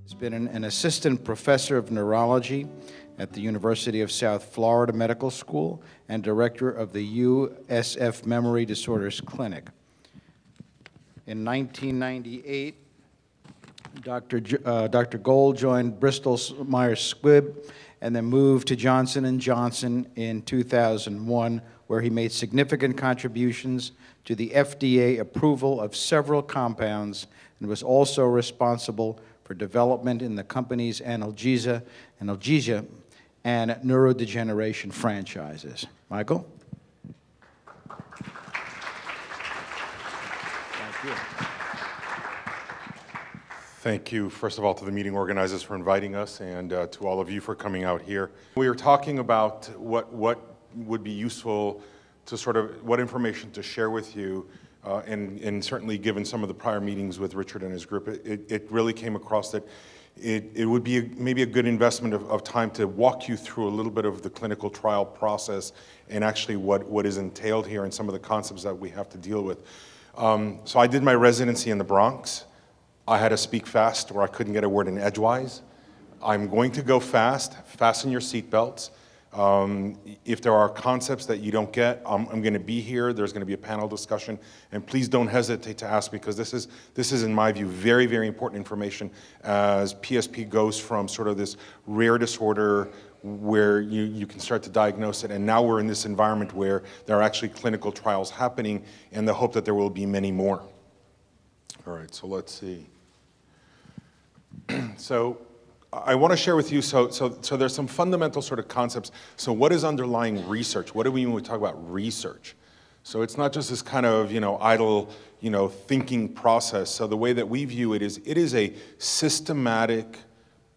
He's been an assistant professor of neurology at the University of South Florida Medical School and director of the USF Memory Disorders Clinic. In 1998, Dr. Gold joined Bristol Myers Squibb and then moved to Johnson & Johnson in 2001, where he made significant contributions to the FDA approval of several compounds and was also responsible for development in the company's analgesia and neurodegeneration franchises. Michael? Thank you. Thank you, first of all, to the meeting organizers for inviting us and to all of you for coming out here. We were talking about what would be useful to sort of, what information to share with you, and certainly given some of the prior meetings with Richard and his group, it really came across that it would be maybe a good investment of time to walk you through a little bit of the clinical trial process and actually what is entailed here and some of the concepts that we have to deal with. So I did my residency in the Bronx. I had to speak fast or I couldn't get a word in edgewise. I'm going to go fast. Fasten your seatbelts. If there are concepts that you don't get, I'm going to be here. There's going to be a panel discussion, and please don't hesitate to ask, because this is, in my view, very, very important information as PSP goes from sort of this rare disorder where you can start to diagnose it, and now we're in this environment where there are actually clinical trials happening, and the hope that there will be many more. All right, so let's see. So I want to share with you, so there's some fundamental sort of concepts. So what is underlying research? What do we mean when we talk about research? So it's not just this kind of, idle, thinking process. So the way that we view it is a systematic,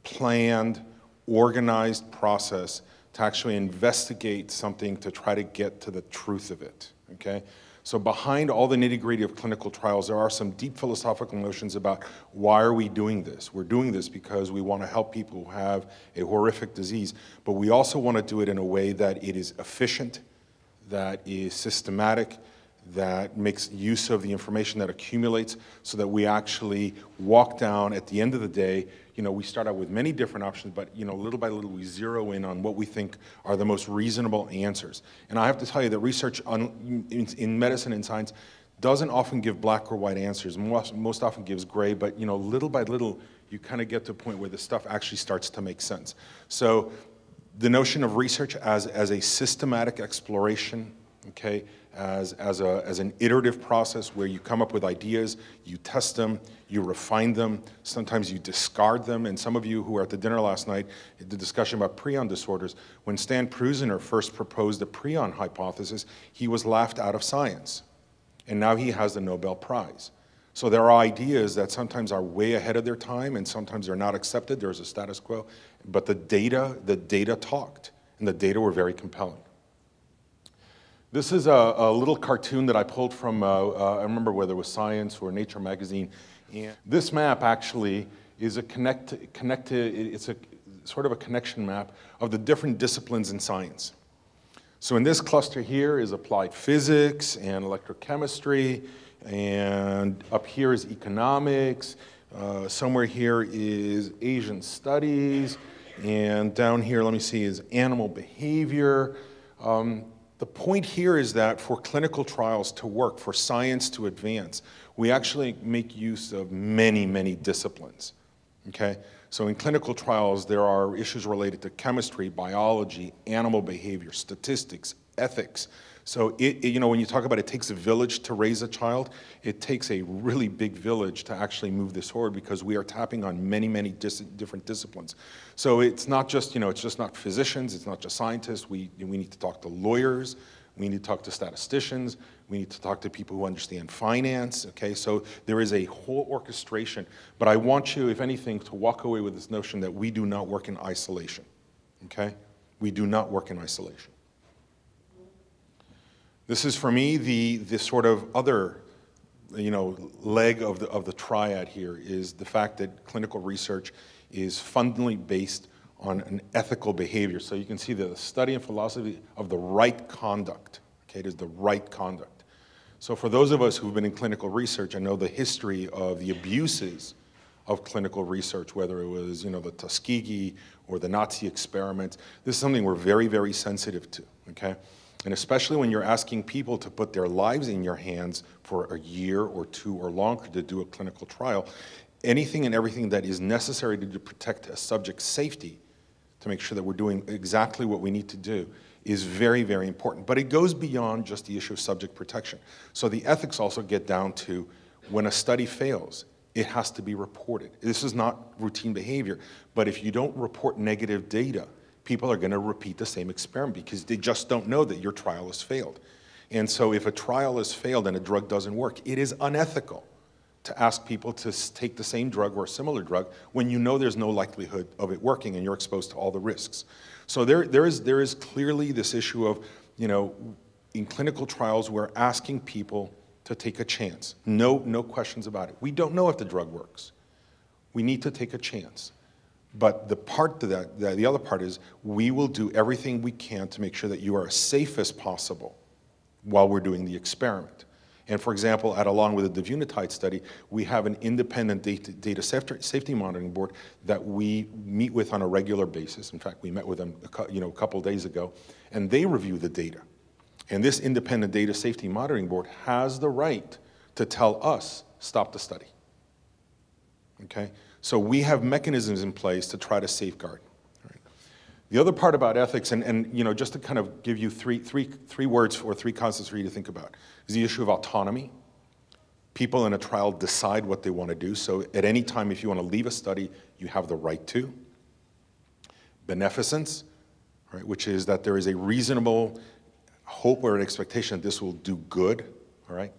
planned, organized process to actually investigate something to try to get to the truth of it, okay? So behind all the nitty-gritty of clinical trials, there are some deep philosophical notions about why are we doing this? We're doing this because we want to help people who have a horrific disease, but we also want to do it in a way that it is efficient, that is systematic, that makes use of the information that accumulates so that we actually walk down at the end of the day. We start out with many different options, but little by little we zero in on what we think are the most reasonable answers. And I have to tell you that research in medicine and science doesn't often give black or white answers. Most often gives gray, but little by little you kind of get to a point where the stuff actually starts to make sense. So the notion of research as a systematic exploration, okay, as an iterative process where you come up with ideas, you test them, you refine them, sometimes you discard them. And some of you who were at the dinner last night, the discussion about prion disorders, when Stan Prusiner first proposed the prion hypothesis, he was laughed out of science. And now he has the Nobel Prize. So there are ideas that sometimes are way ahead of their time and sometimes they're not accepted. There's a status quo. But the data talked, and the data were very compelling. This is a little cartoon that I pulled from, I remember whether it was Science or Nature magazine. And this map actually is it's a sort of a connection map of the different disciplines in science. So in this cluster here is applied physics and electrochemistry, and up here is economics, somewhere here is Asian studies, and down here, let me see, is animal behavior. The point here is that for clinical trials to work, for science to advance, we actually make use of many, many disciplines, okay? So in clinical trials, there are issues related to chemistry, biology, animal behavior, statistics, ethics. So when you talk about it takes a village to raise a child, it takes a really big village to actually move this forward because we are tapping on many, many different disciplines. So it's not just, it's just not physicians, it's not just scientists. We need to talk to lawyers, we need to talk to statisticians, we need to talk to people who understand finance, okay? So there is a whole orchestration, but I want you, if anything, to walk away with this notion that we do not work in isolation, okay? We do not work in isolation. This is, for me, the sort of other, leg of the triad here is the fact that clinical research is fundamentally based on an ethical behavior. So you can see the study and philosophy of the right conduct. Okay, it is the right conduct. So for those of us who've been in clinical research and know the history of the abuses of clinical research, whether it was, the Tuskegee or the Nazi experiments. This is something we're very, very sensitive to, okay? And especially when you're asking people to put their lives in your hands for a year or two or longer to do a clinical trial, anything and everything that is necessary to protect a subject's safety, to make sure that we're doing exactly what we need to do, is very, very important. But it goes beyond just the issue of subject protection. So the ethics also get down to when a study fails, it has to be reported. This is not routine behavior, but if you don't report negative data, people are going to repeat the same experiment because they just don't know that your trial has failed. And so if a trial has failed and a drug doesn't work, it is unethical to ask people to take the same drug or a similar drug when you know there's no likelihood of it working and you're exposed to all the risks. So there is clearly this issue of, in clinical trials, we're asking people to take a chance. No questions about it. We don't know if the drug works. We need to take a chance. But the other part is we will do everything we can to make sure that you are as safe as possible while we're doing the experiment. And for example, along with the Devunatide study, we have an independent data safety monitoring board that we meet with on a regular basis. In fact, we met with them a couple days ago, and they review the data. And this independent data safety monitoring board has the right to tell us, stop the study. Okay? So we have mechanisms in place to try to safeguard. Right? The other part about ethics, and just to kind of give you three words or three concepts for you to think about, is the issue of autonomy. People in a trial decide what they want to do. So at any time, if you want to leave a study, you have the right to. Beneficence, right, which is that there is a reasonable hope or an expectation that this will do good, all right?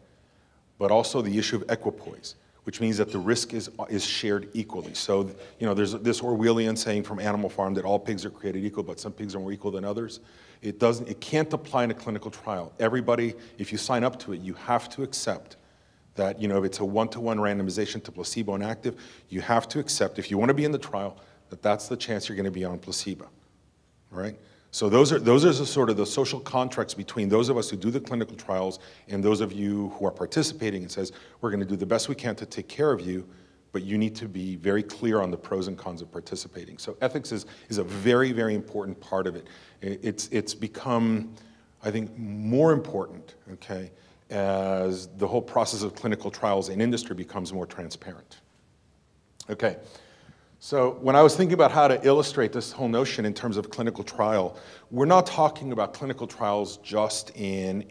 But also the issue of equipoise, which means that the risk is shared equally. So, there's this Orwellian saying from Animal Farm that all pigs are created equal, but some pigs are more equal than others. It can't apply in a clinical trial. Everybody, if you sign up to it, you have to accept that, if it's a one-to-one randomization to placebo and active, you have to accept, if you want to be in the trial, that that's the chance you're going to be on placebo, all right? So those are the sort of the social contracts between those of us who do the clinical trials and those of you who are participating and says, we're going to do the best we can to take care of you, but you need to be very clear on the pros and cons of participating. So ethics is a very, very important part of it. It's become, I think, more important, okay, as the whole process of clinical trials in industry becomes more transparent. Okay. So when I was thinking about how to illustrate this whole notion in terms of clinical trial, we're not talking about clinical trials just in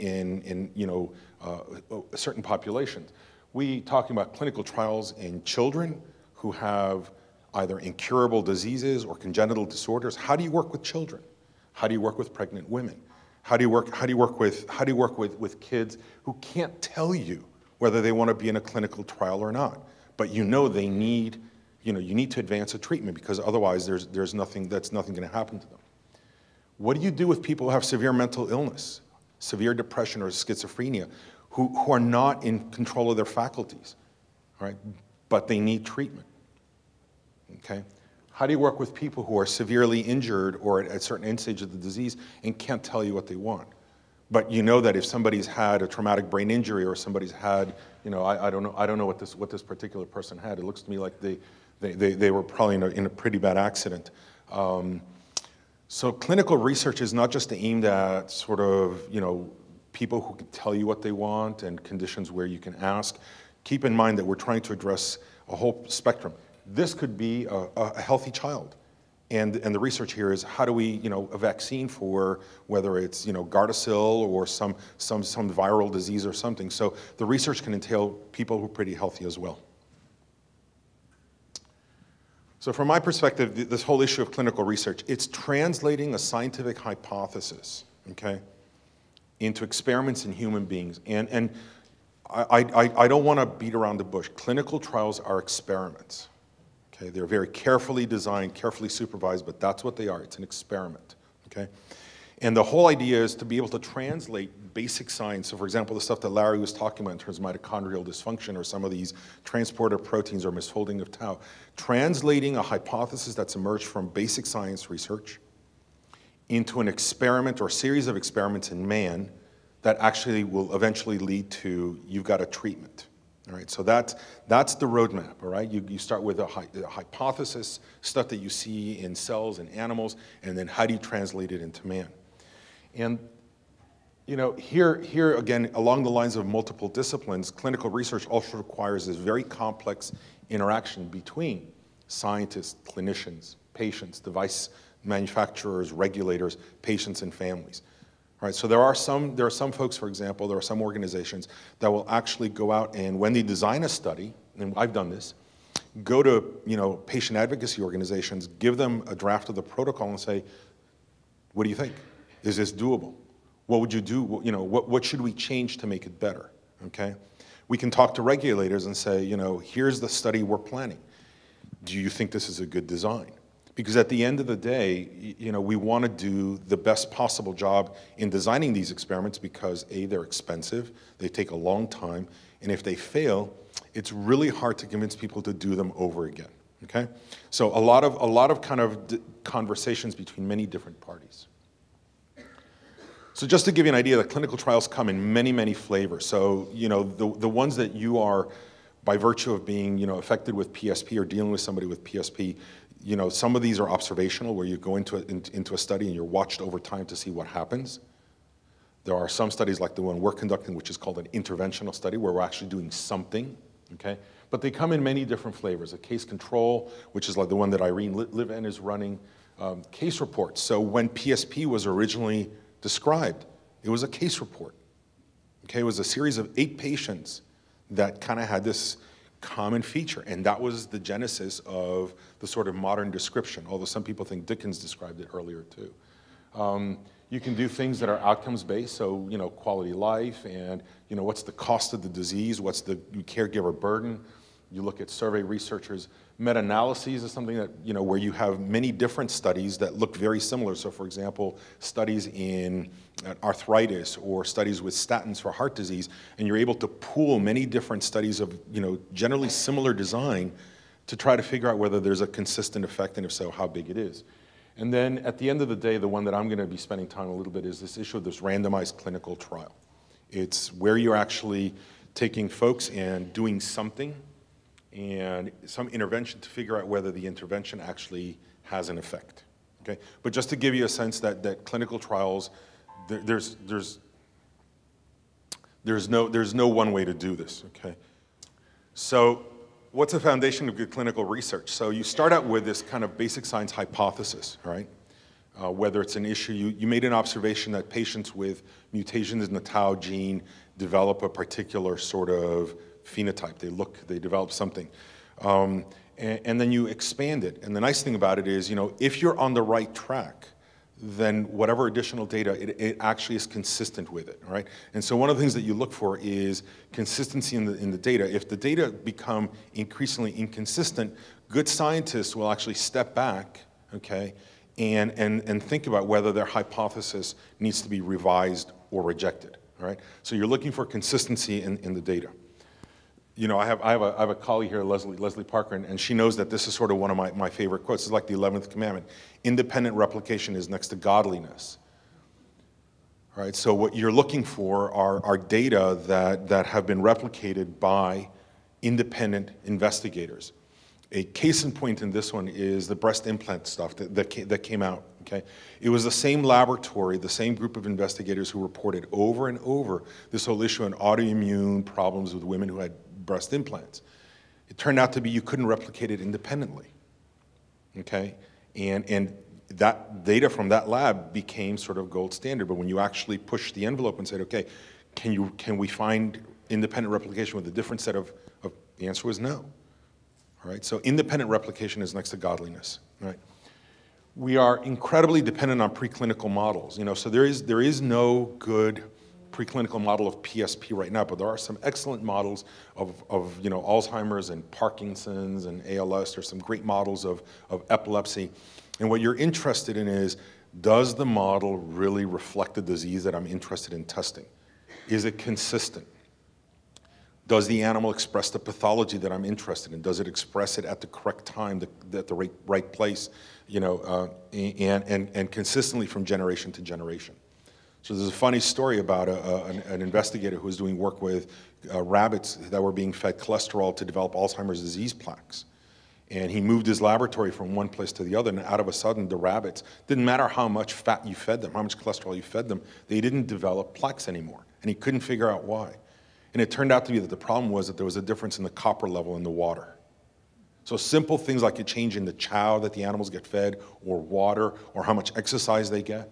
certain populations. We're talking about clinical trials in children who have either incurable diseases or congenital disorders. How do you work with children? How do you work with pregnant women? How do you work with kids who can't tell you whether they want to be in a clinical trial or not, but they need. You need to advance a treatment because otherwise there's nothing going to happen to them. What do you do with people who have severe mental illness, severe depression or schizophrenia, who are not in control of their faculties, right? But they need treatment, okay? How do you work with people who are severely injured or at a certain end stage of the disease and can't tell you what they want? But you know that if somebody's had a traumatic brain injury or somebody's had, I don't know what this particular person had. It looks to me like they were probably in a pretty bad accident. So clinical research is not just aimed at sort of, people who can tell you what they want and conditions where you can ask. Keep in mind that we're trying to address a whole spectrum. This could be a healthy child. And the research here is how do we, a vaccine for whether it's, Gardasil or some viral disease or something. So the research can entail people who are pretty healthy as well. So from my perspective, this whole issue of clinical research, it's translating a scientific hypothesis, okay, into experiments in human beings. And I don't want to beat around the bush. Clinical trials are experiments. Okay, they're very carefully designed, carefully supervised, but that's what they are. It's an experiment, okay? And the whole idea is to be able to translate basic science. So for example, the stuff that Larry was talking about in terms of mitochondrial dysfunction or some of these transporter proteins or misfolding of tau, translating a hypothesis that's emerged from basic science research into an experiment or series of experiments in man that actually will eventually lead to, you've got a treatment, All right, so that's the roadmap, all right? You start with a hypothesis, stuff that you see in cells and animals, and then how do you translate it into man? And you know, here again, along the lines of multiple disciplines, clinical research also requires this very complex interaction between scientists, clinicians, patients, device manufacturers, regulators, patients, and families. All right, so there are some folks, for example, there are some organizations that will actually go out and when they design a study, and I've done this, go to, you know, patient advocacy organizations, give them a draft of the protocol and say, what do you think? Is this doable? What would you do? You know, what should we change to make it better? Okay, we can talk to regulators and say, you know, here's the study we're planning. Do you think this is a good design? Because at the end of the day, you know, we want to do the best possible job in designing these experiments because A, they're expensive, they take a long time, and if they fail, it's really hard to convince people to do them over again. Okay, so a lot of kind of conversations between many different parties. So just to give you an idea, the clinical trials come in many, many flavors. So, you know, the ones that you are, by virtue of being, you know, affected with PSP or dealing with somebody with PSP, you know, some of these are observational, where you go into a study and you're watched over time to see what happens. There are some studies like the one we're conducting, which is called an interventional study, where we're actually doing something, okay? But they come in many different flavors. A case control, which is like the one that Irene Liven is running, case reports. So when PSP was originally described, it was a case report, okay? It was a series of 8 patients that kind of had this common feature, and that was the genesis of the sort of modern description, although some people think Dickens described it earlier too. You can do things that are outcomes-based, so, you know, quality of life and, you know, what's the cost of the disease, what's the caregiver burden. You look at survey researchers. Meta-analyses is something that, you know, where you have many different studies that look very similar. So for example, studies in arthritis or studies with statins for heart disease, and you're able to pool many different studies of, you know, generally similar design to try to figure out whether there's a consistent effect, and if so, how big it is. And then at the end of the day, the one that I'm going to be spending time a little bit is this issue of this randomized clinical trial. It's where you're actually taking folks and doing something and some intervention to figure out whether the intervention actually has an effect. Okay, but just to give you a sense that clinical trials, there's no one way to do this. Okay, so what's the foundation of good clinical research? So you start out with this kind of basic science hypothesis, right? Whether it's an issue, you made an observation that patients with mutations in the tau gene develop a particular sort of phenotype. They develop something. And then you expand it. And the nice thing about it is, you know, if you're on the right track, then whatever additional data, it actually is consistent with it, all right? And so one of the things that you look for is consistency in the data. If the data become increasingly inconsistent, good scientists will actually step back, okay, and think about whether their hypothesis needs to be revised or rejected, all right? So you're looking for consistency in the data. You know, I have a colleague here, Leslie Parker, and she knows that this is sort of one of my favorite quotes. It's like the 11th commandment. Independent replication is next to godliness. All right, so what you're looking for are data that have been replicated by independent investigators. A case in point in this one is the breast implant stuff that came out, okay? It was the same laboratory, the same group of investigators who reported over and over this whole issue on autoimmune problems with women who had breast implants. It turned out to be you couldn't replicate it independently, okay? And that data from that lab became sort of gold standard, but when you actually pushed the envelope and said, okay, can we find independent replication with a different set of the answer was no. All right, so independent replication is next to godliness, right? We are incredibly dependent on preclinical models, you know, so there is no good preclinical model of PSP right now, but there are some excellent models of you know, Alzheimer's and Parkinson's and ALS. There's some great models of epilepsy. And what you're interested in is, does the model really reflect the disease that I'm interested in testing? Is it consistent? Does the animal express the pathology that I'm interested in? Does it express it at the correct time, at the right place, you know, and consistently from generation to generation? So there's a funny story about an investigator who was doing work with rabbits that were being fed cholesterol to develop Alzheimer's disease plaques. And he moved his laboratory from one place to the other, and out of a sudden, the rabbits, didn't matter how much fat you fed them, how much cholesterol you fed them, they didn't develop plaques anymore. And he couldn't figure out why. And it turned out to be that the problem was that there was a difference in the copper level in the water. So simple things like a change in the chow that the animals get fed, or water, or how much exercise they get,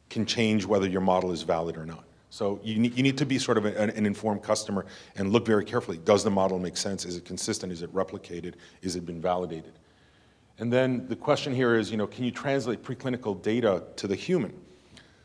can change whether your model is valid or not. So you need to be sort of an informed customer and look very carefully. Does the model make sense? Is it consistent? Is it replicated? Is it been validated? And then the question here is, can you translate preclinical data to the human?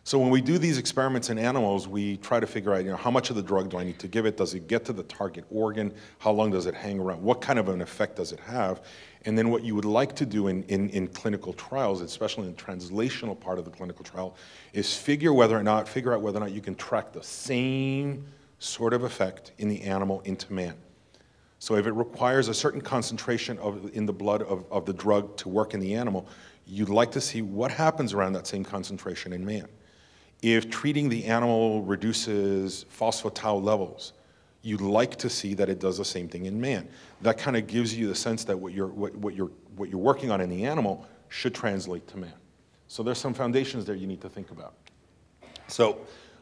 So when we do these experiments in animals, we try to figure out, how much of the drug do I need to give it? Does it get to the target organ? How long does it hang around? What kind of an effect does it have? And then what you would like to do in clinical trials, especially in the translational part of the clinical trial, is figure out whether or not you can track the same sort of effect in the animal into man. So if it requires a certain concentration in the blood of the drug to work in the animal, you'd like to see what happens around that same concentration in man. If treating the animal reduces phospho-tau levels, you'd like to see that it does the same thing in man. That kind of gives you the sense that what you're working on in the animal should translate to man. So there's some foundations there you need to think about. So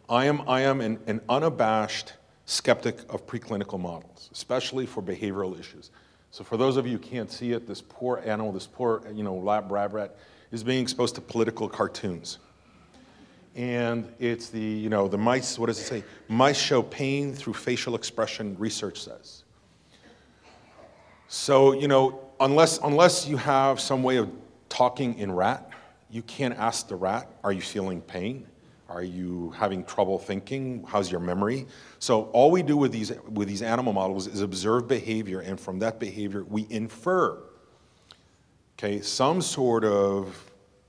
I am an unabashed skeptic of preclinical models, especially for behavioral issues. So for those of you who can't see it, this poor animal, this poor lab rat is being exposed to political cartoons. And it's the mice, what does it say? Mice show pain through facial expression, research says. So, unless you have some way of talking in rat, you can't ask the rat, are you feeling pain? Are you having trouble thinking? How's your memory? So all we do with these animal models is observe behavior, and from that behavior we infer, some sort of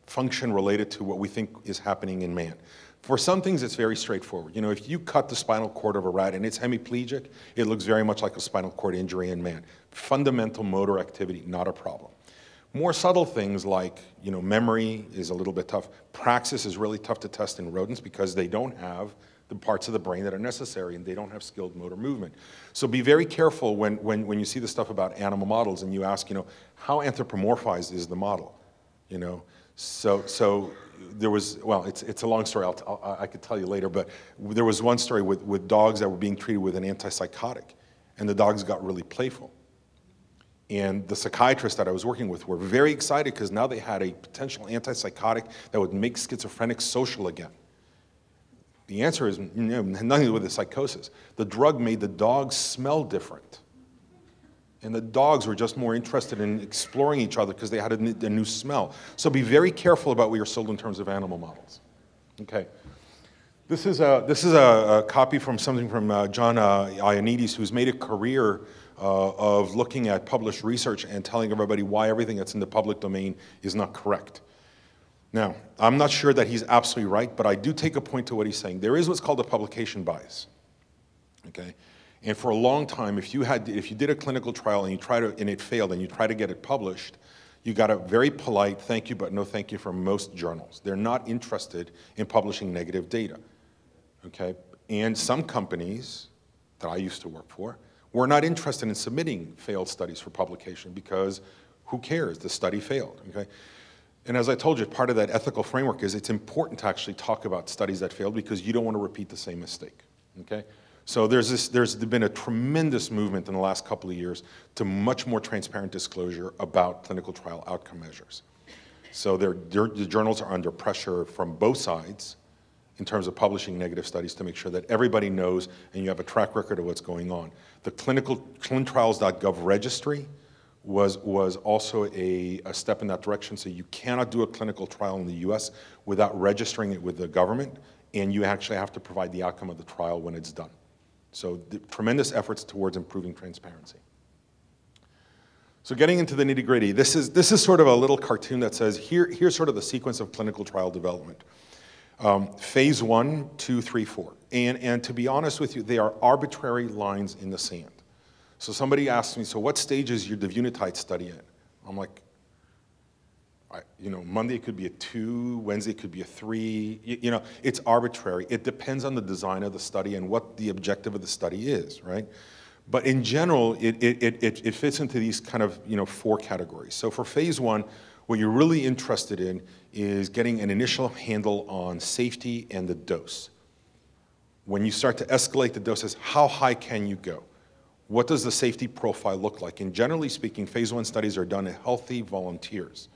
function related to what we think is happening in man. For some things, it's very straightforward. If you cut the spinal cord of a rat and it's hemiplegic, it looks very much like a spinal cord injury in man. Fundamental motor activity, not a problem. More subtle things like, memory is a little bit tough. Praxis is really tough to test in rodents because they don't have the parts of the brain that are necessary, and they don't have skilled motor movement. So be very careful when you see the stuff about animal models and you ask, how anthropomorphized is the model? So there was, well, it's a long story, I could tell you later, but there was one story with dogs that were being treated with an antipsychotic, and the dogs got really playful. And the psychiatrists that I was working with were very excited because now they had a potential antipsychotic that would make schizophrenics social again. The answer is nothing to do with the psychosis. The drug made the dogs smell different. And the dogs were just more interested in exploring each other because they had a new smell. So be very careful about what you're sold in terms of animal models. Okay. This is a copy from something from John Ioannidis, who's made a career of looking at published research and telling everybody why everything that's in the public domain is not correct. Now, I'm not sure that he's absolutely right, but I do take a point to what he's saying. There is what's called a publication bias. Okay. And for a long time, if you did a clinical trial and it failed and you try to get it published, you got a very polite thank you but no thank you from most journals. They're not interested in publishing negative data. Okay? And some companies that I used to work for were not interested in submitting failed studies for publication because who cares? The study failed. Okay? And as I told you, part of that ethical framework is it's important to actually talk about studies that failed because you don't want to repeat the same mistake. Okay? So there's been a tremendous movement in the last couple of years to much more transparent disclosure about clinical trial outcome measures. So the journals are under pressure from both sides in terms of publishing negative studies to make sure that everybody knows and you have a track record of what's going on. The clinicaltrials.gov registry was also a step in that direction. So you cannot do a clinical trial in the US without registering it with the government, and you actually have to provide the outcome of the trial when it's done. So tremendous efforts towards improving transparency. So getting into the nitty-gritty, this is sort of a little cartoon that says, here's sort of the sequence of clinical trial development. Phase 1, 2, 3, 4. And to be honest with you, they are arbitrary lines in the sand. So somebody asked me, so what stage is your Devunatide study in? I'm like, Monday it could be a 2, Wednesday it could be a 3. It's arbitrary. It depends on the design of the study and what the objective of the study is, right? But in general, it fits into these kind of 4 categories. So for phase 1, what you're really interested in is getting an initial handle on safety and the dose. When you start to escalate the doses, how high can you go? What does the safety profile look like? And generally speaking, phase 1 studies are done in healthy volunteers.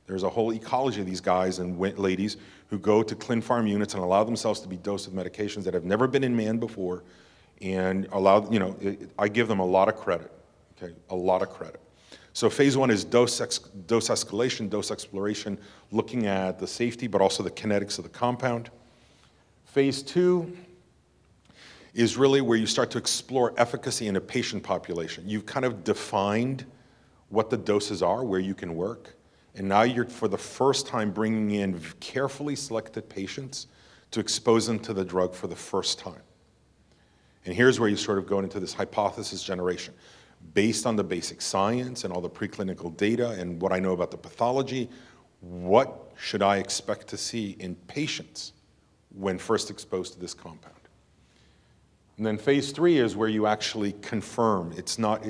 There's a whole ecology of these guys and ladies who go to clin farm units and allow themselves to be dosed with medications that have never been in man before, and I give them a lot of credit, okay, a lot of credit. So phase 1 is dose escalation, dose exploration, looking at the safety, but also the kinetics of the compound. Phase 2 is really where you start to explore efficacy in a patient population. You've kind of defined what the doses are, where you can work, and now you're, for the first time, bringing in carefully selected patients to expose them to the drug for the first time. And here's where you sort of go into this hypothesis generation. Based on the basic science and all the preclinical data and what I know about the pathology, what should I expect to see in patients when first exposed to this compound? And then phase 3 is where you actually confirm. It's not,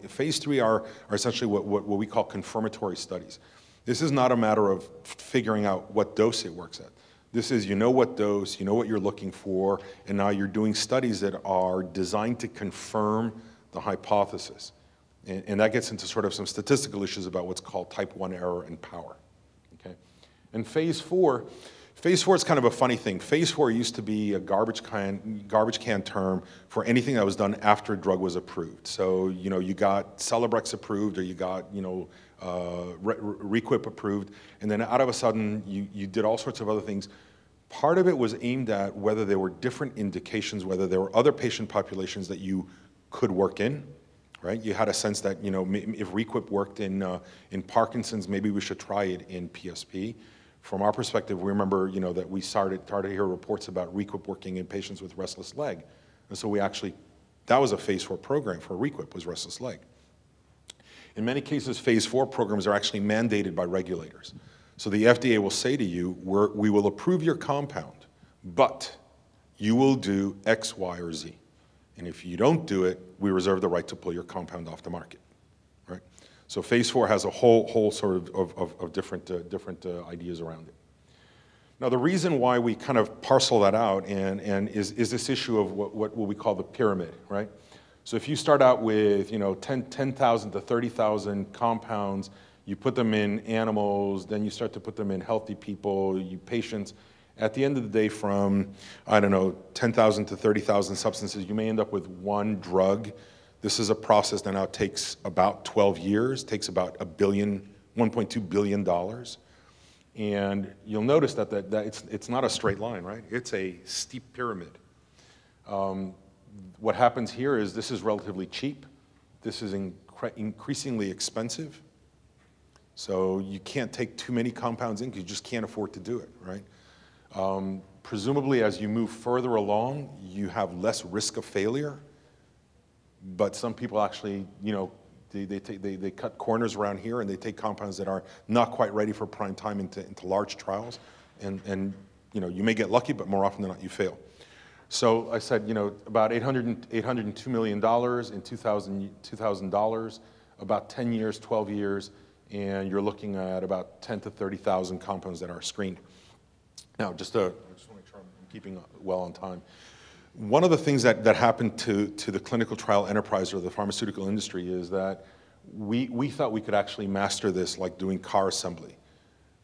phase 3 are essentially what we call confirmatory studies. This is not a matter of figuring out what dose it works at. This is, what dose, what you're looking for, and now you're doing studies that are designed to confirm the hypothesis. And that gets into sort of some statistical issues about what's called type 1 error and power, okay? And phase 4 is kind of a funny thing. Phase 4 used to be a garbage can term for anything that was done after a drug was approved. So, you got Celebrex approved, or you got, Requip approved, and then out of a sudden, you did all sorts of other things. Part of it was aimed at whether there were different indications, whether there were other patient populations that you could work in, right? You had a sense that, if Requip worked in Parkinson's, maybe we should try it in PSP. From our perspective, we remember, that we started to hear reports about Requip working in patients with restless leg. And so that was a phase 4 program for Requip, was restless leg. In many cases, phase 4 programs are actually mandated by regulators. So the FDA will say to you, we will approve your compound, but you will do X, Y, or Z. And if you don't do it, we reserve the right to pull your compound off the market, right? So phase 4 has a whole sort of different ideas around it. Now, the reason why we kind of parcel that out and is this issue of what we call the pyramid, right? So if you start out with 10,000 to 30,000 compounds, you put them in animals, then you start to put them in healthy people, patients. At the end of the day, from, 10,000 to 30,000 substances, you may end up with one drug. This is a process that now takes about 12 years, takes about $1.2 billion. And you'll notice that it's not a straight line, right? It's a steep pyramid. What happens here is this is relatively cheap. This is increasingly expensive. So you can't take too many compounds in because you just can't afford to do it, right? Presumably, as you move further along, you have less risk of failure. But some people actually, they cut corners around here and they take compounds that are not quite ready for prime time into large trials. And you may get lucky, but more often than not, you fail. So I said, about $802 million in 2000 dollars, about 10 years, 12 years, and you're looking at about 10 to 30,000 compounds that are screened. Now, I just want to make sure I'm keeping well on time. One of the things that happened to the clinical trial enterprise or the pharmaceutical industry is that we thought we could actually master this like doing car assembly.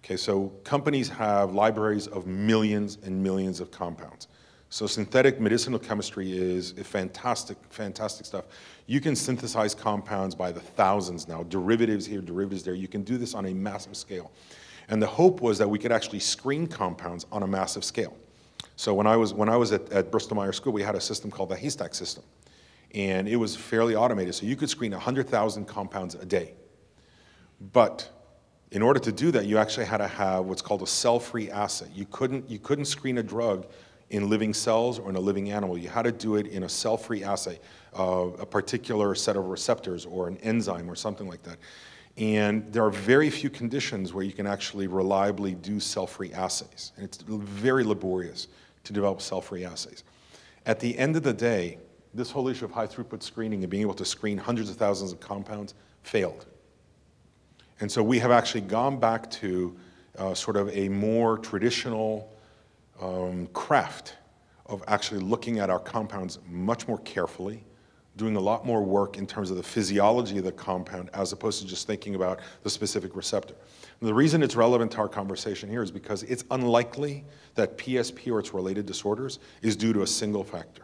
Okay, so companies have libraries of millions and millions of compounds. So synthetic medicinal chemistry is fantastic stuff. You can synthesize compounds by the thousands now, derivatives here, derivatives there. You can do this on a massive scale. And the hope was that we could actually screen compounds on a massive scale. So when I was at Bristol Myers Squibb, we had a system called the haystack system. And it was fairly automated. So you could screen 100,000 compounds a day. But in order to do that, you actually had to have what's called a cell-free assay. You couldn't screen a drug in living cells or in a living animal. You had to do it in a cell-free assay, a particular set of receptors or an enzyme or something like that. And there are very few conditions where you can actually reliably do cell-free assays. And it's very laborious to develop cell-free assays. At the end of the day, this whole issue of high-throughput screening and being able to screen hundreds of thousands of compounds failed. And so we have actually gone back to sort of a more traditional craft of actually looking at our compounds much more carefully, doing a lot more work in terms of the physiology of the compound as opposed to just thinking about the specific receptor. And the reason it's relevant to our conversation here is because it's unlikely that PSP or its related disorders is due to a single factor.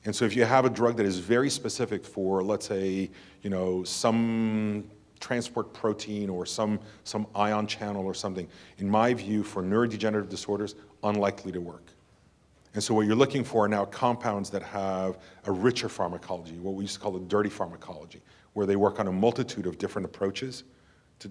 And so if you have a drug that is very specific for, let's say, you know, some transport protein or some ion channel or something, in my view, for neurodegenerative disorders, unlikely to work. And so what you're looking for are now compounds that have a richer pharmacology, what we used to call a dirty pharmacology, where they work on a multitude of different approaches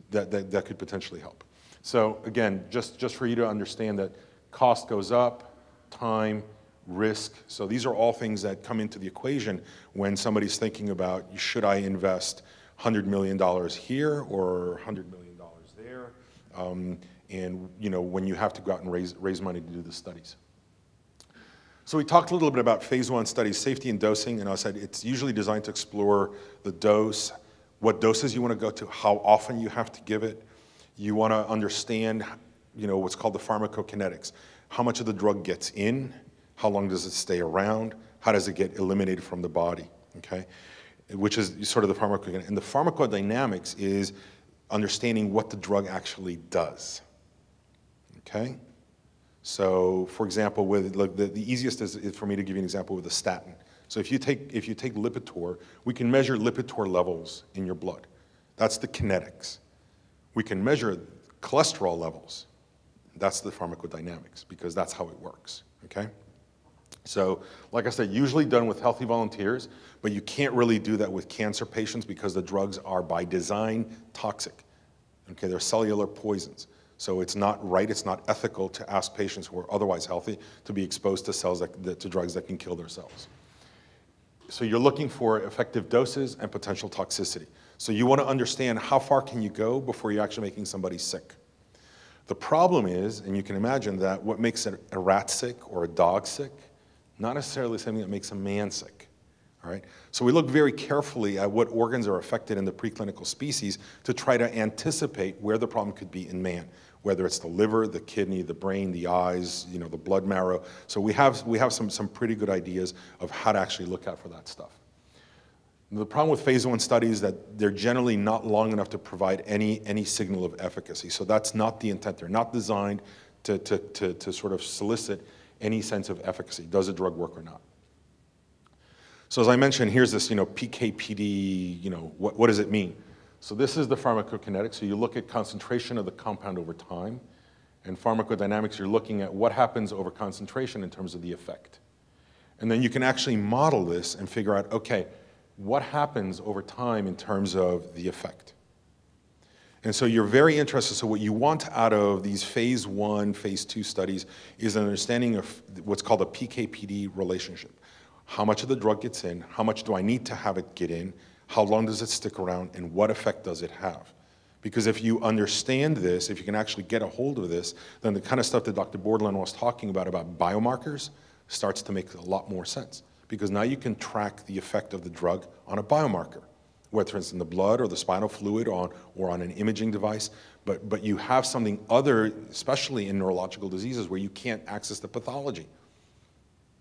that could potentially help. So again, just for you to understand that cost goes up, time, risk. So these are all things that come into the equation when somebody's thinking about, should I invest $100 million here or $100 million there? And you know, when you have to go out and raise money to do the studies. So we talked a little bit about phase 1 studies, safety and dosing, and I said it's usually designed to explore the dose, what doses you want to go to, how often you have to give it. You want to understand, you know, what's called the pharmacokinetics. How much of the drug gets in, how long does it stay around, how does it get eliminated from the body, okay? Which is sort of the pharmacokinetics. And the pharmacodynamics is understanding what the drug actually does, okay? So, for example, with the easiest is for me to give you an example with a statin. So if you take Lipitor, we can measure Lipitor levels in your blood. That's the kinetics. We can measure cholesterol levels. That's the pharmacodynamics, because that's how it works, okay? So, like I said, usually done with healthy volunteers, but you can't really do that with cancer patients because the drugs are by design toxic. Okay, they're cellular poisons. So it's not right, it's not ethical to ask patients who are otherwise healthy to be exposed to to drugs that can kill their cells. So you're looking for effective doses and potential toxicity. So you want to understand how far can you go before you're actually making somebody sick. The problem is, and you can imagine that what makes a rat sick or a dog sick, not necessarily something that makes a man sick. All right? So we look very carefully at what organs are affected in the preclinical species to try to anticipate where the problem could be in man, whether it's the liver, the kidney, the brain, the eyes, you know, the blood marrow. So we have some pretty good ideas of how to actually look out for that stuff. The problem with phase 1 studies is that they're generally not long enough to provide any signal of efficacy. So that's not the intent. They're not designed to sort of solicit any sense of efficacy. Does a drug work or not? So as I mentioned, here's this, you know, PK/PD, you know, what does it mean? So this is the pharmacokinetics. So you look at concentration of the compound over time. And pharmacodynamics, you're looking at what happens over concentration in terms of the effect. And then you can actually model this and figure out, okay, what happens over time in terms of the effect? And so you're very interested. So what you want out of these phase 1, phase 2 studies is an understanding of what's called a PK/PD relationship. How much of the drug gets in? How much do I need to have it get in? How long does it stick around? And what effect does it have? Because if you understand this, if you can actually get a hold of this, then the kind of stuff that Dr. Bordelon was talking about biomarkers starts to make a lot more sense. Because now you can track the effect of the drug on a biomarker, whether it's in the blood or the spinal fluid or on an imaging device. But you have something other, especially in neurological diseases, where you can't access the pathology.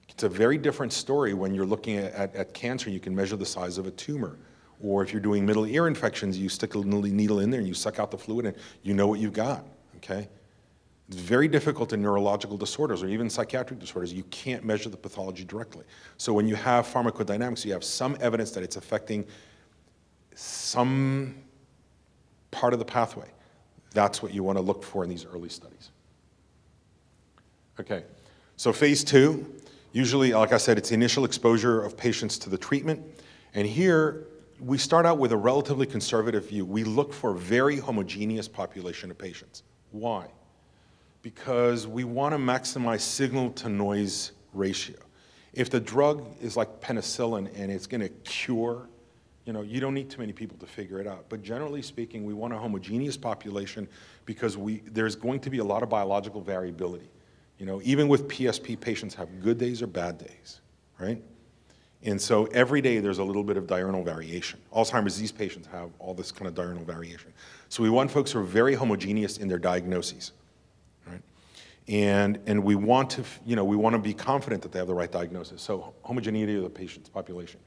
It's a very different story when you're looking at cancer. You can measure the size of a tumor. Or if you're doing middle ear infections, you stick a needle in there and you suck out the fluid and you know what you've got, okay? It's very difficult in neurological disorders or even psychiatric disorders. You can't measure the pathology directly. So when you have pharmacodynamics, you have some evidence that it's affecting some part of the pathway. That's what you want to look for in these early studies. Okay, so phase 2, usually, like I said, it's the initial exposure of patients to the treatment. And here, we start out with a relatively conservative view. We look for a very homogeneous population of patients. Why? Because we want to maximize signal-to-noise ratio. If the drug is like penicillin and it's going to cure You don't need too many people to figure it out. But generally speaking, we want a homogeneous population because there's going to be a lot of biological variability. Even with PSP, patients have good days or bad days, right? And so every day there's a little bit of diurnal variation. Alzheimer's disease patients have all this kind of diurnal variation. So we want folks who are very homogeneous in their diagnoses, right? And we want to be confident that they have the right diagnosis. So homogeneity of the patient's population.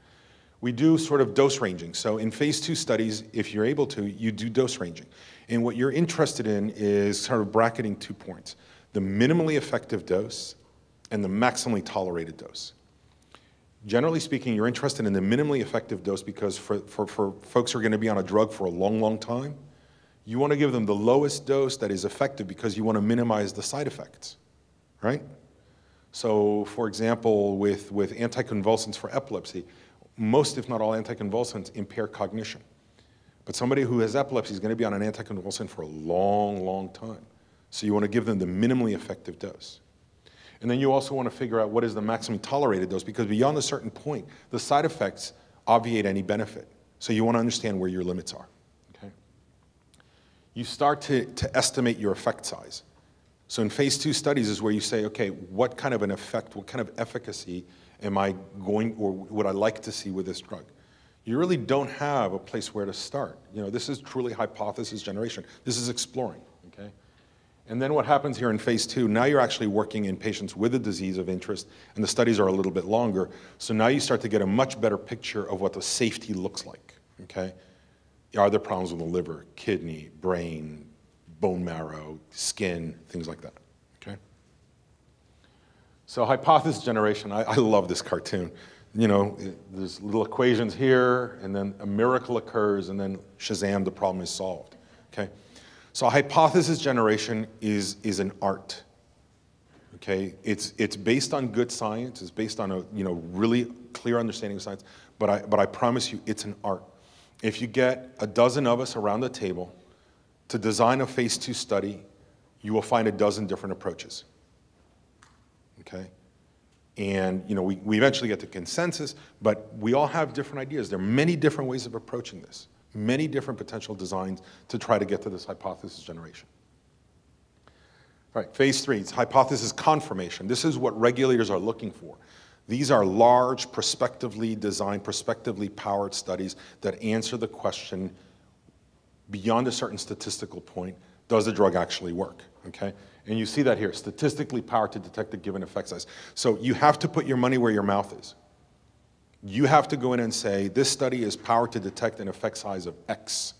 We do sort of dose ranging. So in phase 2 studies, if you're able to, you do dose ranging. And what you're interested in is sort of bracketing 2 points: the minimally effective dose and the maximally tolerated dose. Generally speaking, you're interested in the minimally effective dose because for folks who are going to be on a drug for a long, long time, you want to give them the lowest dose that is effective because you want to minimize the side effects, right? So, for example, with anticonvulsants for epilepsy, most, if not all, anticonvulsants impair cognition. But somebody who has epilepsy is going to be on an anticonvulsant for a long, long time. So you want to give them the minimally effective dose. And then you also want to figure out what is the maximum tolerated dose, because beyond a certain point, the side effects obviate any benefit. So you want to understand where your limits are. Okay? You start to estimate your effect size. So in phase 2 studies is where you say, okay, what kind of an effect, what kind of efficacy am I going, or would I like to see with this drug? You really don't have a place where to start. This is truly hypothesis generation. This is exploring, okay? And then what happens here in phase 2, now you're actually working in patients with a disease of interest, and the studies are a little bit longer, so now you start to get a much better picture of what the safety looks like, okay? Are there problems with the liver, kidney, brain, bone marrow, skin, things like that, okay? So hypothesis generation, I love this cartoon. There's little equations here, and then a miracle occurs, and then Shazam, the problem is solved, okay? So hypothesis generation is an art, okay? It's based on good science, it's based on a really clear understanding of science, but I promise you it's an art. If you get a dozen of us around the table to design a phase 2 study, you will find a dozen different approaches, okay? And we eventually get to consensus, but we all have different ideas. There are many different ways of approaching this, many different potential designs to try to get to this hypothesis generation. All right, phase 3, it's hypothesis confirmation. This is what regulators are looking for. These are large, prospectively designed, prospectively powered studies that answer the question beyond a certain statistical point, does the drug actually work, okay? And you see that here, statistically powered to detect a given effect size. So you have to put your money where your mouth is. You have to go in and say, this study is powered to detect an effect size of X.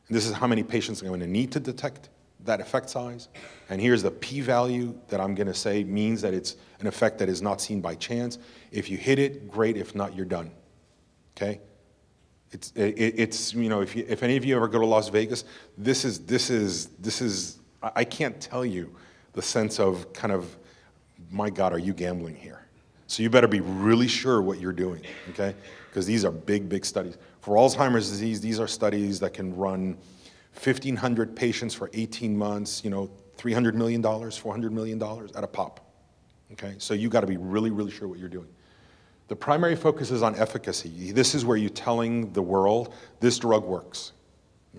And this is how many patients I'm going to need to detect that effect size. And here's the p-value that I'm going to say means that it's an effect that is not seen by chance. If you hit it, great. If not, you're done, okay? It's if any of you ever go to Las Vegas, this is I can't tell you the sense of kind of, my God, are you gambling here? So you better be really sure what you're doing, okay? Because these are big, big studies. For Alzheimer's disease, these are studies that can run 1,500 patients for 18 months, $300 million, $400 million at a pop, okay? So you got to be really, really sure what you're doing. The primary focus is on efficacy. This is where you're telling the world, this drug works,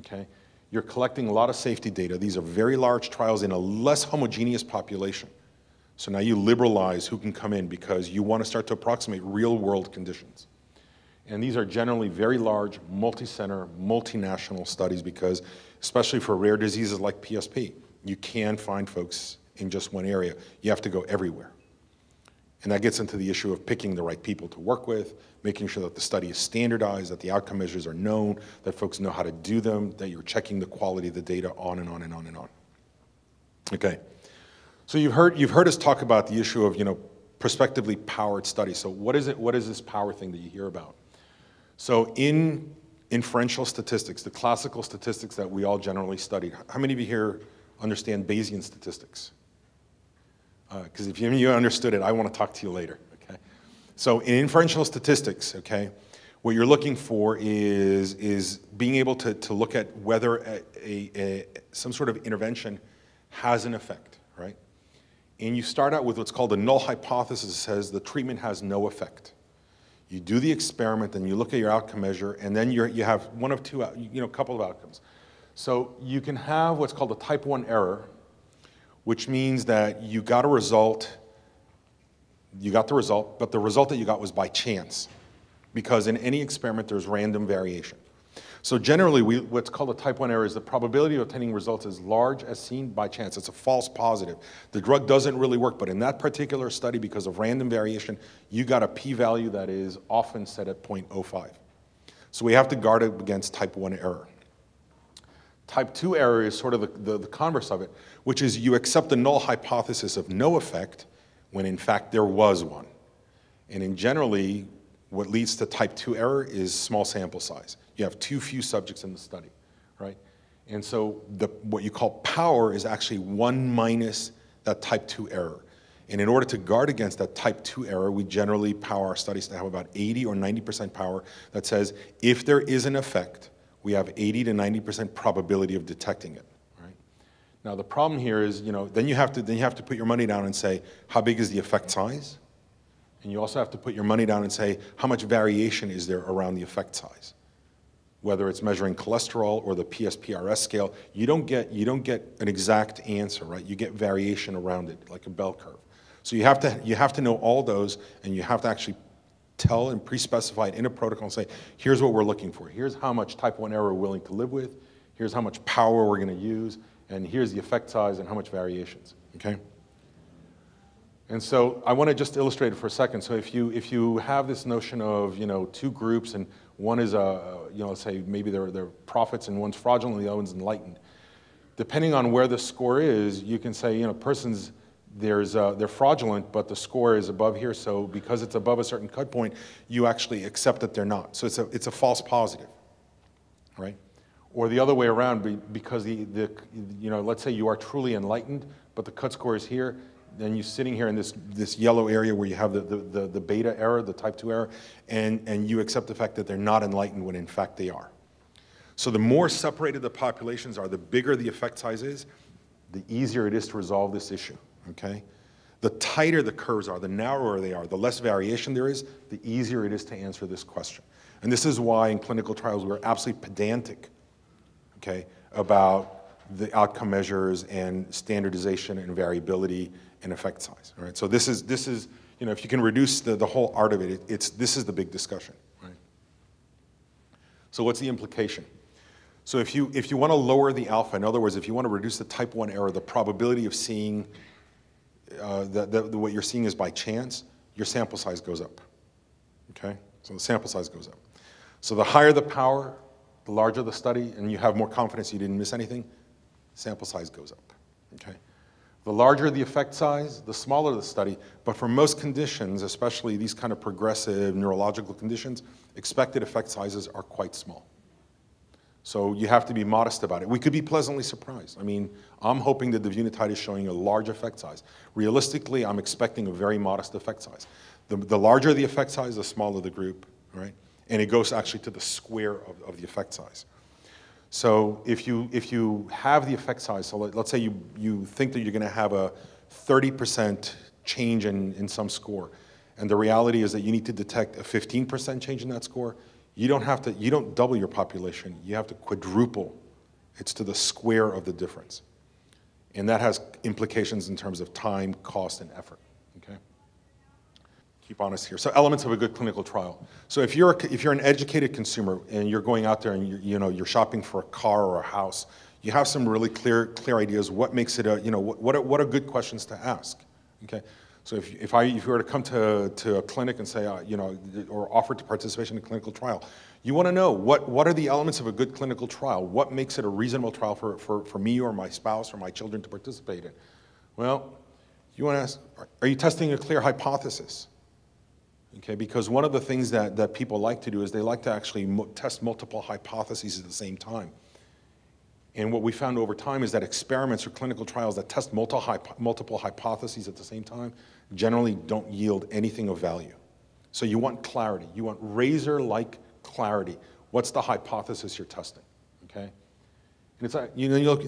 okay? You're collecting a lot of safety data. These are very large trials in a less homogeneous population. So now you liberalize who can come in because you want to start to approximate real-world conditions. And these are generally very large, multi-center, multinational studies because, especially for rare diseases like PSP, you can't find folks in just one area. You have to go everywhere. And that gets into the issue of picking the right people to work with, making sure that the study is standardized, that the outcome measures are known, that folks know how to do them, that you're checking the quality of the data on and on and on and on. Okay. So you've heard us talk about the issue of, prospectively powered studies. So what is it? What is this power thing that you hear about? So in inferential statistics, the classical statistics that we all generally studied, how many of you here understand Bayesian statistics? Because if you understood it, I want to talk to you later, okay? So in inferential statistics, okay, what you're looking for is being able to look at whether some sort of intervention has an effect, right? And you start out with what's called a null hypothesis that says the treatment has no effect. You do the experiment, and you look at your outcome measure, and then you have one of two, couple of outcomes. So you can have what's called a type 1 error, which means that you got the result, but the result that you got was by chance, because in any experiment there's random variation. So generally, what's called a type 1 error is the probability of obtaining results as large as seen by chance. It's a false positive. The drug doesn't really work, but in that particular study, because of random variation, you got a p-value that is often set at 0.05. So we have to guard against type 1 error. Type 2 error is sort of the converse of it, which is you accept the null hypothesis of no effect when in fact there was one. And in generally, what leads to type 2 error is small sample size. You have too few subjects in the study, right? And so what you call power is actually 1 minus that type 2 error. And in order to guard against that type 2 error, we generally power our studies to have about 80 or 90% power that says if there is an effect, we have 80 to 90% probability of detecting it, right? Now the problem here is, then you have to put your money down and say, how big is the effect size? And you also have to put your money down and say, how much variation is there around the effect size? Whether it's measuring cholesterol or the PSPRS scale, you don't get an exact answer, right? You get variation around it, like a bell curve. So you have to know all those, and you have to actually tell and pre-specify it in a protocol and say, here's what we're looking for. Here's how much type 1 error we're willing to live with. Here's how much power we're going to use. And here's the effect size and how much variations, okay? And so I want to just illustrate it for a second. So if you have this notion of, two groups, and one is, let's say maybe they're prophets and one's fraudulent and the other one's enlightened. Depending on where the score is, you can say, they're fraudulent, but the score is above here. So because it's above a certain cut point, you actually accept that they're not. So it's a false positive, right? Or the other way around, because let's say you are truly enlightened, but the cut score is here. Then you're sitting here in this yellow area where you have the beta error, the type 2 error, and you accept the fact that they're not enlightened when in fact they are. So the more separated the populations are, the bigger the effect size is, the easier it is to resolve this issue, okay? The tighter the curves are, the narrower they are, the less variation there is, the easier it is to answer this question. And this is why in clinical trials we're absolutely pedantic, okay, about the outcome measures and standardization and variability and effect size, all right? So this is if you can reduce the whole art of it, this is the big discussion, right? So what's the implication? So if you want to lower the alpha, in other words, if you want to reduce the type 1 error, the probability of seeing what you're seeing is by chance, your sample size goes up, okay? So the sample size goes up. So the higher the power, the larger the study, and you have more confidence you didn't miss anything, sample size goes up, okay? The larger the effect size, the smaller the study, but for most conditions, especially these kind of progressive neurological conditions, expected effect sizes are quite small. So you have to be modest about it. We could be pleasantly surprised. I mean, I'm hoping that the Unitide is showing a large effect size. Realistically, I'm expecting a very modest effect size. The larger the effect size, the smaller the group, right? And it goes actually to the square of the effect size. So if you have the effect size, so let's say you think that you're going to have a 30% change in some score, and the reality is that you need to detect a 15% change in that score, you don't double your population, you have to quadruple. It's to the square of the difference. And that has implications in terms of time, cost, and effort, okay? Keep honest here. So elements of a good clinical trial. So if you're an educated consumer and you're going out there and you're shopping for a car or a house, you have some really clear ideas. What makes it what are good questions to ask? Okay. So if you were to come to a clinic and say or offer to participation in a clinical trial, you want to know what are the elements of a good clinical trial? What makes it a reasonable trial for me or my spouse or my children to participate in? Well, you want to ask, are you testing a clear hypothesis? Okay, because one of the things that people like to do is they like to actually test multiple hypotheses at the same time. And what we found over time is that experiments or clinical trials that test multiple hypotheses at the same time generally don't yield anything of value. So you want clarity. You want razor-like clarity. What's the hypothesis you're testing? Okay, and it's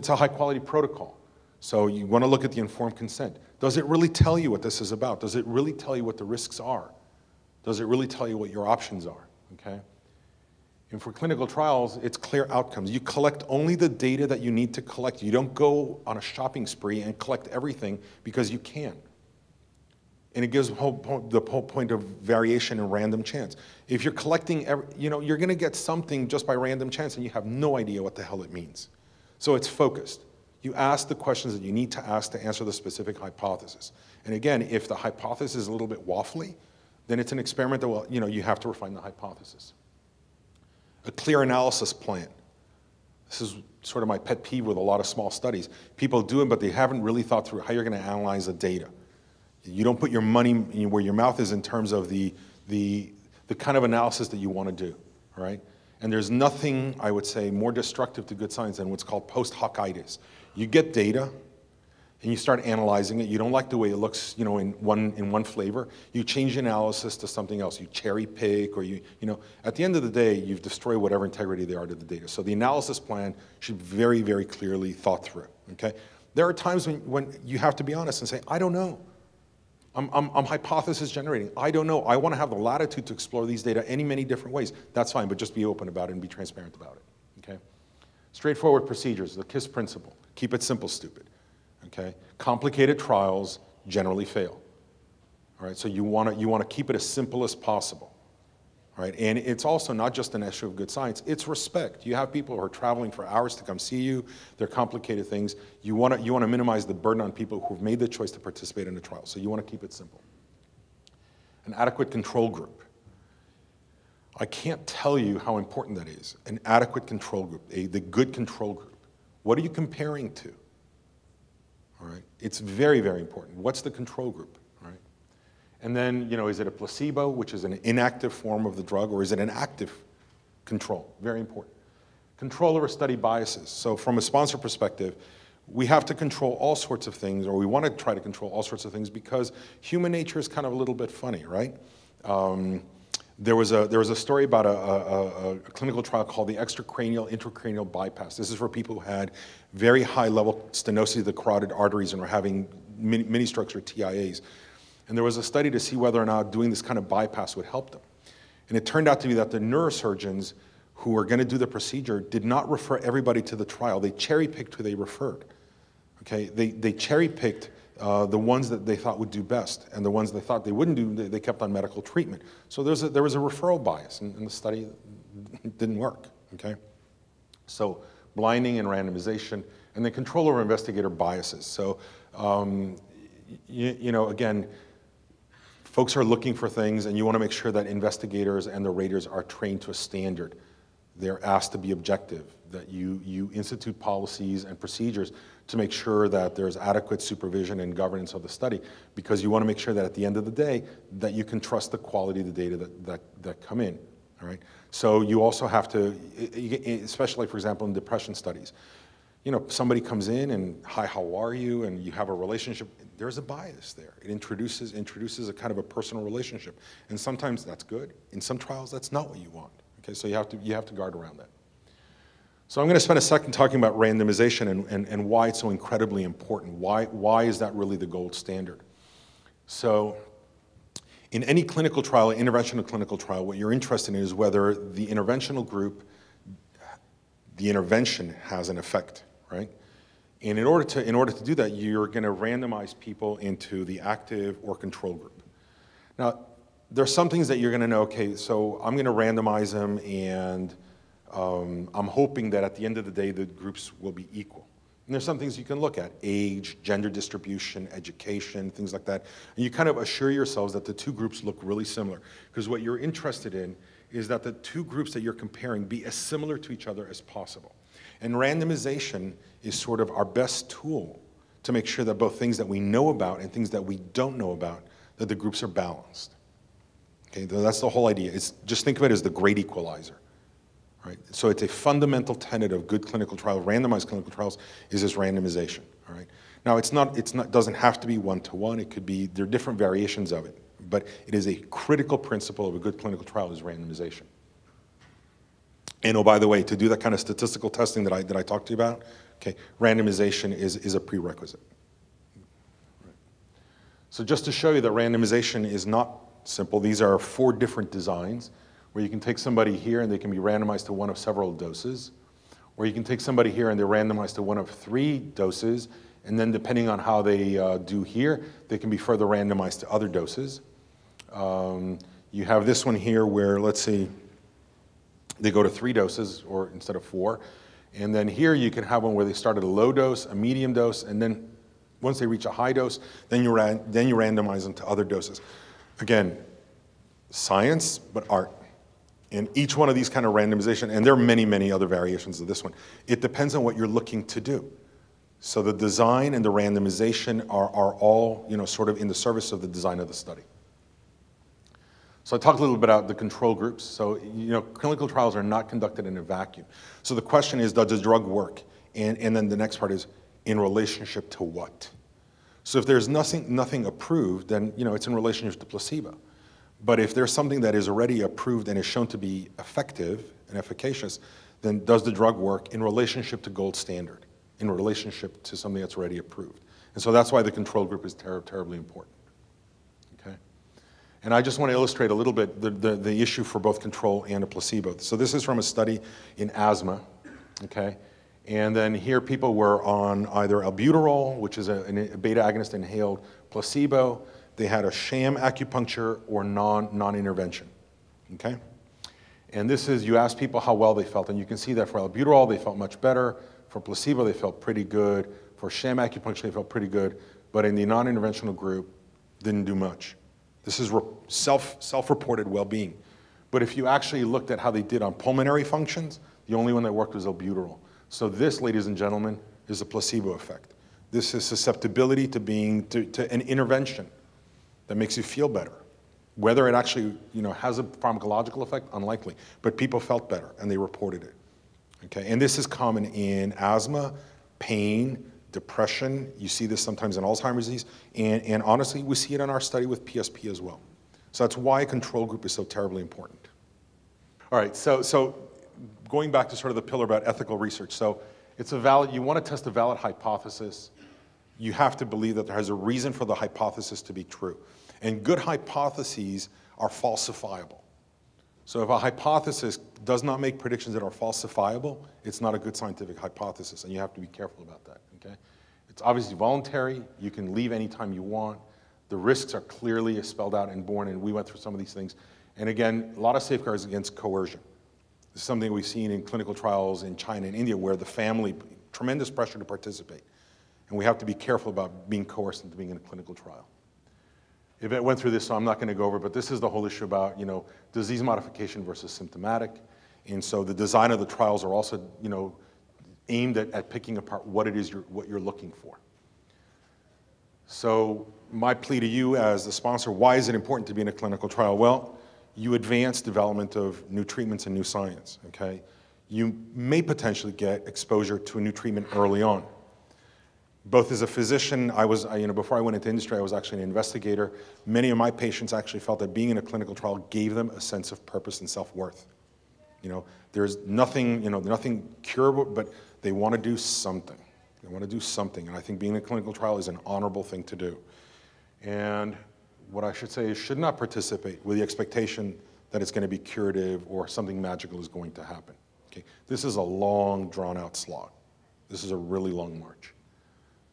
a high-quality protocol. So you want to look at the informed consent. Does it really tell you what this is about? Does it really tell you what the risks are? Does it really tell you what your options are, okay? And for clinical trials, it's clear outcomes. You collect only the data that you need to collect. You don't go on a shopping spree and collect everything because you can. And it gives the whole point of variation and random chance. If you're collecting, you're going to get something just by random chance and you have no idea what the hell it means. So it's focused. You ask the questions that you need to ask to answer the specific hypothesis. And again, if the hypothesis is a little bit waffly, then it's an experiment that will, you have to refine the hypothesis. A clear analysis plan. This is sort of my pet peeve with a lot of small studies. People do it, but they haven't really thought through how you're going to analyze the data. You don't put your money where your mouth is in terms of the kind of analysis that you want to do, all right? And there's nothing, I would say, more destructive to good science than what's called post hoc-itis. You get data, and you start analyzing it. You don't like the way it looks, in one flavor. You change the analysis to something else. You cherry pick, or at the end of the day, you've destroyed whatever integrity there are to the data. So the analysis plan should be very, very clearly thought through, okay? There are times when you have to be honest and say, I don't know. I'm hypothesis generating. I don't know. I want to have the latitude to explore these data in many different ways. That's fine, but just be open about it and be transparent about it, okay? Straightforward procedures, the KISS principle. Keep it simple, stupid. Okay? Complicated trials generally fail. All right? So you want to keep it as simple as possible. All right? And it's also not just an issue of good science, it's respect. You have people who are traveling for hours to come see you. They're complicated things. You want to minimize the burden on people who've made the choice to participate in the trial. So you want to keep it simple. An adequate control group. I can't tell you how important that is. An adequate control group, the good control group. What are you comparing to? All right? It's very, very important. What's the control group? All right? And then, is it a placebo, which is an inactive form of the drug, or is it an active control? Very important. Control over study biases. So from a sponsor perspective, we have to control all sorts of things, or we want to try to control all sorts of things because human nature is kind of a little bit funny, right? There was a story about a clinical trial called the extracranial intracranial bypass. This is for people who had very high level stenosis of the carotid arteries and were having mini strokes or TIAs. And there was a study to see whether or not doing this kind of bypass would help them. And it turned out to be that the neurosurgeons who were going to do the procedure did not refer everybody to the trial. They cherry-picked who they referred. Okay? They cherry-picked the ones that they thought would do best, and the ones they thought they wouldn't do, they kept on medical treatment. So there was a referral bias, and the study didn't work, okay? So blinding and randomization, and then control over investigator biases. So, again, folks are looking for things, and you want to make sure that investigators and the raters are trained to a standard. They're asked to be objective, that you institute policies and procedures to make sure that there's adequate supervision and governance of the study, because you want to make sure that at the end of the day that you can trust the quality of the data that come in, all right? So you also have to, especially for example in depression studies, somebody comes in and, hi, how are you? And you have a relationship, there's a bias there. It introduces a kind of a personal relationship. And sometimes that's good. In some trials, that's not what you want. Okay, so you have to guard around that. So I'm going to spend a second talking about randomization and why it's so incredibly important. Why is that really the gold standard? So in any clinical trial, interventional clinical trial, what you're interested in is whether the interventional group, the intervention has an effect, right? And in order to do that, you're going to randomize people into the active or control group. Now, there are some things that you're going to know, okay, so I'm going to randomize them, and I'm hoping that at the end of the day, the groups will be equal. And there's some things you can look at: age, gender distribution, education, things like that. And you kind of assure yourselves that the two groups look really similar. Because what you're interested in is that the two groups that you're comparing be as similar to each other as possible. And randomization is sort of our best tool to make sure that both things that we know about and things that we don't know about, that the groups are balanced. Okay, that's the whole idea. Just think of it as the great equalizer. Right? So it's a fundamental tenet of good clinical trials, randomized clinical trials, is this randomization. All right? Now, it doesn't have to be one-to-one. It could be, there are different variations of it. But it is a critical principle of a good clinical trial is randomization. And oh, by the way, to do that kind of statistical testing that I talked to you about, okay, randomization is a prerequisite. Right. So just to show you that randomization is not simple. These are 4 different designs where you can take somebody here and they can be randomized to one of several doses, or you can take somebody here and they're randomized to one of 3 doses, and then depending on how they do here, they can be further randomized to other doses. You have this one here where, let's see, they go to 3 doses or instead of 4. And then here you can have one where they start at a low dose, a medium dose, and then once they reach a high dose, then you randomize them to other doses. Again, science, but art. And each one of these kind of randomization, and there are many, many other variations of this one, it depends on what you're looking to do. So the design and the randomization are all, sort of in the service of the design of the study. So I talked a little bit about the control groups. So, clinical trials are not conducted in a vacuum. So the question is, does the drug work? And then the next part is, in relationship to what? So if there's nothing approved, then, it's in relationship to placebo. But if there's something that is already approved and is shown to be effective and efficacious, then does the drug work in relationship to gold standard, in relationship to something that's already approved? And so that's why the control group is terribly important. Okay? And I just want to illustrate a little bit the issue for both control and a placebo. So this is from a study in asthma, okay? And then here people were on either albuterol, which is a beta agonist inhaled, placebo. They had a sham acupuncture or non-intervention, okay? And this is, you ask people how well they felt, and you can see that for albuterol, they felt much better. For placebo, they felt pretty good. For sham acupuncture, they felt pretty good. But in the non-interventional group, didn't do much. This is self-reported well-being. But if you actually looked at how they did on pulmonary functions, the only one that worked was albuterol. So this, ladies and gentlemen, is a placebo effect. This is susceptibility to an intervention that makes you feel better. Whether it actually, has a pharmacological effect, unlikely. But people felt better, and they reported it. Okay, and this is common in asthma, pain, depression. You see this sometimes in Alzheimer's disease, and honestly, we see it in our study with PSP as well. So that's why a control group is so terribly important. All right, so going back to sort of the pillar about ethical research. So it's you want to test a valid hypothesis. You have to believe that there has a reason for the hypothesis to be true. And good hypotheses are falsifiable. So if a hypothesis does not make predictions that are falsifiable, it's not a good scientific hypothesis, and you have to be careful about that, okay? It's obviously voluntary. You can leave anytime you want. The risks are clearly spelled out and borne, and we went through some of these things. And again, a lot of safeguards against coercion. This is something we've seen in clinical trials in China and India where the family, tremendous pressure to participate. And we have to be careful about being coerced into being in a clinical trial. Yvette went through this, so I'm not going to go over, but this is the whole issue about, disease modification versus symptomatic. And so the design of the trials are also, aimed at picking apart what it is what you're looking for. So my plea to you as the sponsor, why is it important to be in a clinical trial? Well, you advance development of new treatments and new science, okay? You may potentially get exposure to a new treatment early on. Both as a physician, before I went into industry, I was actually an investigator. Many of my patients actually felt that being in a clinical trial gave them a sense of purpose and self-worth. There's nothing, nothing curable, but they want to do something. They want to do something, and I think being in a clinical trial is an honorable thing to do. And what I should say is should not participate with the expectation that it's going to be curative or something magical is going to happen. Okay? This is a long, drawn-out slog. This is a really long march.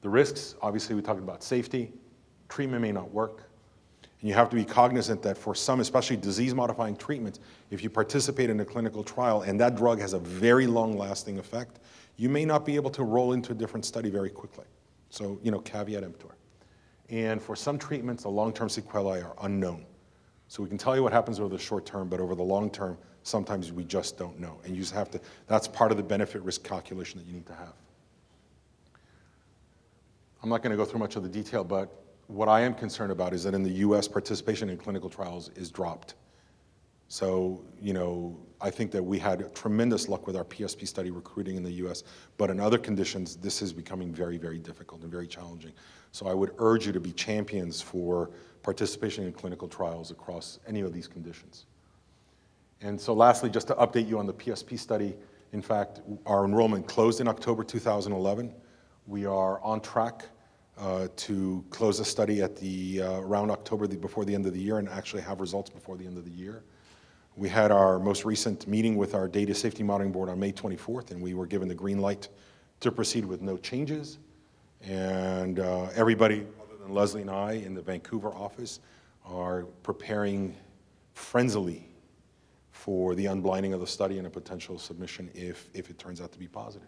The risks, obviously we talked about safety, treatment may not work, and you have to be cognizant that for some, especially disease-modifying treatments, if you participate in a clinical trial and that drug has a very long-lasting effect, you may not be able to roll into a different study very quickly. So, caveat emptor. And for some treatments, the long-term sequelae are unknown. So we can tell you what happens over the short term, but over the long term, sometimes we just don't know. And you just have to, that's part of the benefit-risk calculation that you need to have. I'm not going to go through much of the detail, but what I am concerned about is that in the US, participation in clinical trials is dropped. So, I think that we had tremendous luck with our PSP study recruiting in the US, but in other conditions, this is becoming very, very difficult and very challenging. So I would urge you to be champions for participation in clinical trials across any of these conditions. And so lastly, just to update you on the PSP study, in fact, our enrollment closed in October 2011. We are on track to close a study at the around October, before the end of the year, and actually have results before the end of the year. We had our most recent meeting with our Data Safety Monitoring Board on May 24th, and we were given the green light to proceed with no changes. And everybody, other than Leslie and I in the Vancouver office, are preparing frenzily for the unblinding of the study and a potential submission if it turns out to be positive.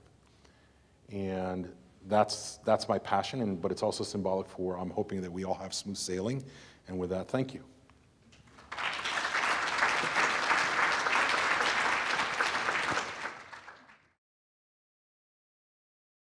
And that's my passion, but it's also symbolic for I'm hoping that we all have smooth sailing. And with that, thank you.